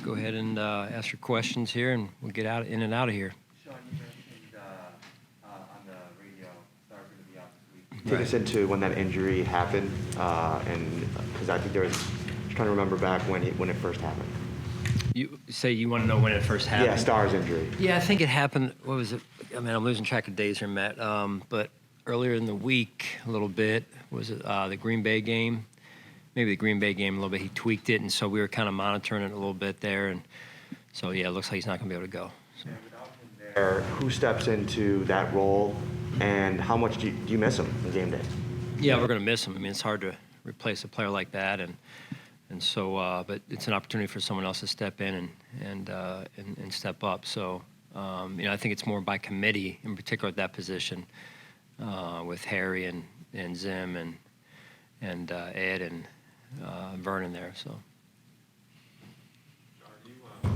go ahead and ask your questions here, and we'll get in and out of here. Sean, you mentioned on the radio, Star's going to be out this week. Take us into when that injury happened, and because I think just trying to remember back when it first happened. You say you want to know when it first happened? Yeah, Star's injury. Yeah, I think it happened. What was it? I mean, I'm losing track of days here, Matt. But earlier in the week, a little bit, was it the Green Bay game? Maybe the Green Bay game a little bit. He tweaked it, and so we were kind of monitoring it a little bit there. And so, yeah, it looks like he's not going to be able to go. So. There, who steps into that role, and how much do you miss him on game day? Yeah, we're going to miss him. I mean, it's hard to replace a player like that, and so, but it's an opportunity for someone else to step in and step up. So, I think it's more by committee, in particular at that position, with Harry and Zim and Ed and Vernon there. So.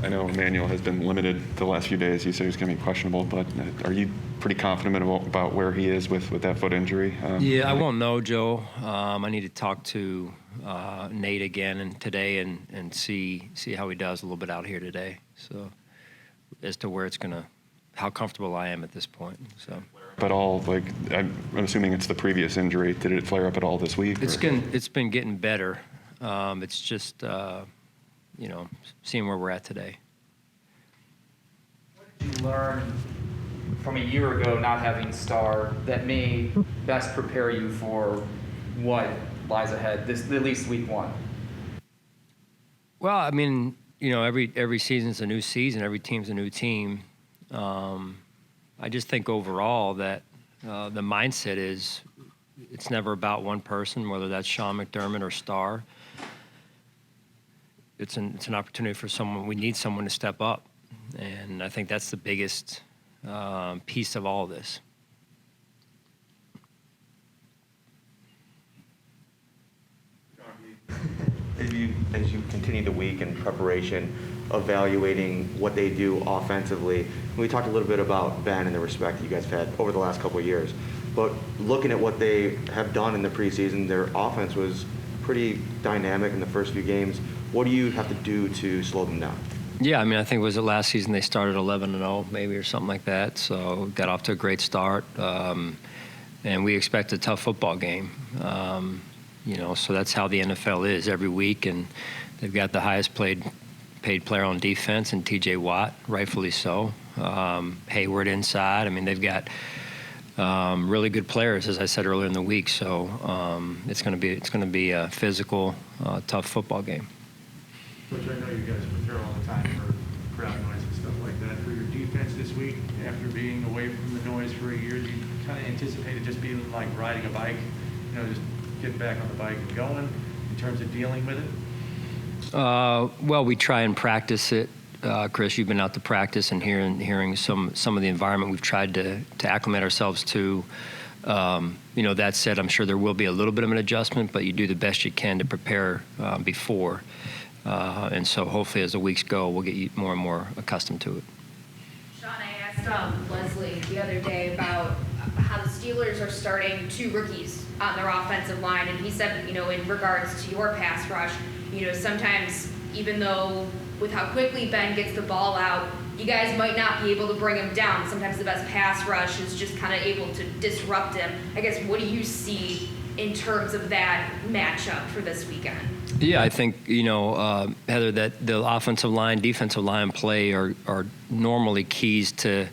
I know Emmanuel has been limited the last few days. You said he's going to be questionable, but are you pretty confident about where he is with that foot injury? Yeah, I won't know, Joe. I need to talk to Nate again today and see how he does a little bit out here today. So as to where it's how comfortable I am at this point. So. But I'm assuming it's the previous injury. Did it flare up at all this week? It's been getting better. It's just seeing where we're at today. What did you learn from a year ago not having Star that may best prepare you for what lies ahead, at least week one? Well, I mean, every season's a new season. Every team's a new team. I just think overall that the mindset is it's never about one person, whether that's Sean McDermott or Star. It's an opportunity for someone. We need someone to step up, and I think that's the biggest piece of all of this. As you continue the week in preparation, evaluating what they do offensively, we talked a little bit about Ben and the respect that you guys have had over the last couple of years, but looking at what they have done in the preseason, their offense was pretty dynamic in the first few games. What do you have to do to slow them down? Yeah, I mean, I think it was last season they started 11-0 maybe or something like that, so got off to a great start, and we expect a tough football game. So that's how the NFL is every week, and they've got the highest paid player on defense in T.J. Watt, rightfully so. Hayward inside. I mean, they've got really good players, as I said earlier in the week. So it's going to be a physical, tough football game. Coach, I know you guys prepare all the time for crowd noise and stuff like that. For your defense this week, after being away from the noise for a year, do you kind of anticipate it just being like riding a bike? Just getting back on the bike and going in terms of dealing with it? Well, we try and practice it. Chris, you've been out to practice and hearing some of the environment we've tried to acclimate ourselves to. That said, I'm sure there will be a little bit of an adjustment, but you do the best you can to prepare before. And so hopefully as the weeks go, we'll get you more and more accustomed to it. Sean, I asked Leslie the other day about how the Steelers are starting two rookies on their offensive line, and he said, in regards to your pass rush, sometimes even though with how quickly Ben gets the ball out, you guys might not be able to bring him down. Sometimes the best pass rush is just kind of able to disrupt him. I guess, what do you see in terms of that matchup for this weekend? Yeah, I think, Heather, that the offensive line, defensive line play are normally keys to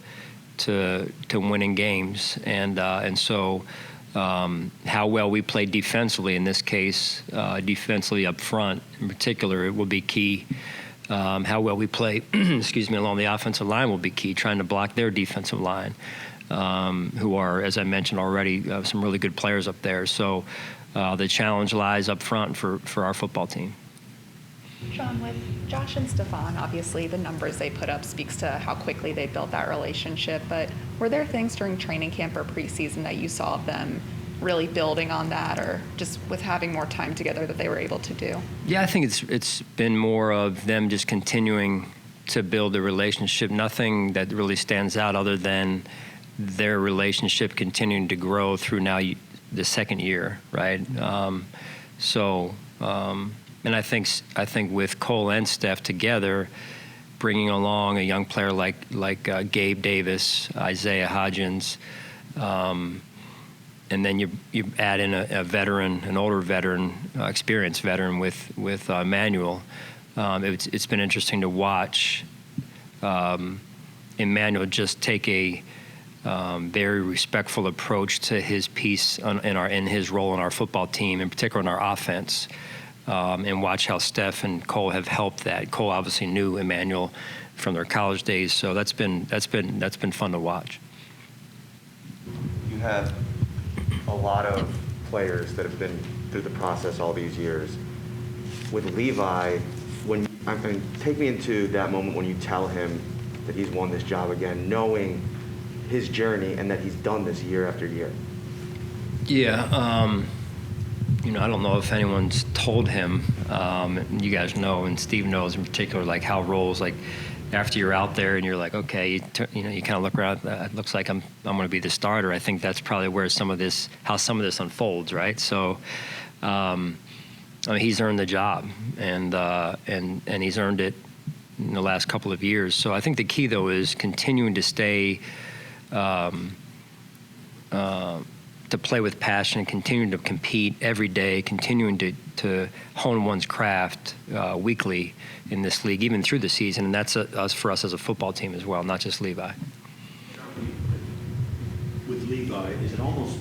winning games. And so how well we play defensively, in this case, defensively up front in particular, it will be key. How well we play, along the offensive line will be key, trying to block their defensive line, who are, as I mentioned already, some really good players up there. So the challenge lies up front for our football team. Sean, with Josh and Stefon, obviously the numbers they put up speaks to how quickly they built that relationship, but were there things during training camp or preseason that you saw of them really building on that, or just with having more time together that they were able to do? Yeah, I think it's been more of them just continuing to build the relationship. Nothing that really stands out other than their relationship continuing to grow through now the second year, right? And I think with Cole and Steph together, bringing along a young player like Gabe Davis, Isaiah Hodgins, and then you add in a veteran, an older veteran, experienced veteran with Emmanuel. It's been interesting to watch Emmanuel just take a very respectful approach to his piece in his role in our football team, in particular in our offense, and watch how Steph and Cole have helped that. Cole obviously knew Emmanuel from their college days, so that's been fun to watch. You have a lot of players that have been through the process all these years. With Levi, take me into that moment when you tell him that he's won this job again, knowing his journey and that he's done this year after year. Yeah, I don't know if anyone's told him. You guys know, and Steve knows in particular, like how roles like after you're out there and you're like, okay, you kind of look around. It looks like I'm going to be the starter. I think that's probably where some of this unfolds, right? So, he's earned the job, and he's earned it in the last couple of years. So I think the key though is continuing to stay. To play with passion, continuing to compete every day, continuing to hone one's craft weekly in this league, even through the season, and that's for us as a football team as well, not just Levi. With Levi, is it almost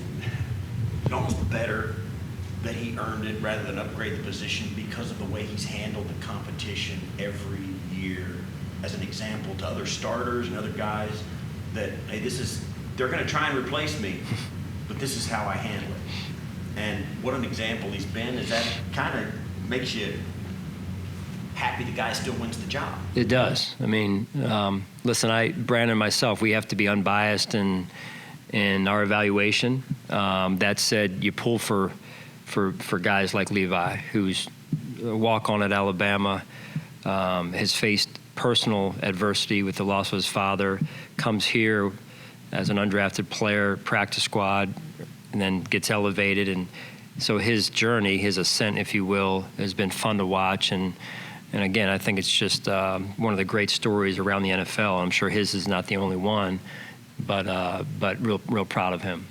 better that he earned it rather than upgrade the position because of the way he's handled the competition every year, as an example to other starters and other guys that, hey, they're going to try and replace me, but this is how I handle it. And what an example he's been. Is that kind of makes you happy the guy still wins the job? It does. I mean, listen, Brandon and myself, we have to be unbiased in our evaluation. That said, you pull for guys like Levi, who's a walk-on at Alabama, has faced personal adversity with the loss of his father, comes here as an undrafted player, practice squad, and then gets elevated. And so his journey, his ascent, if you will, has been fun to watch. And again, I think it's just one of the great stories around the NFL. I'm sure his is not the only one, but real proud of him.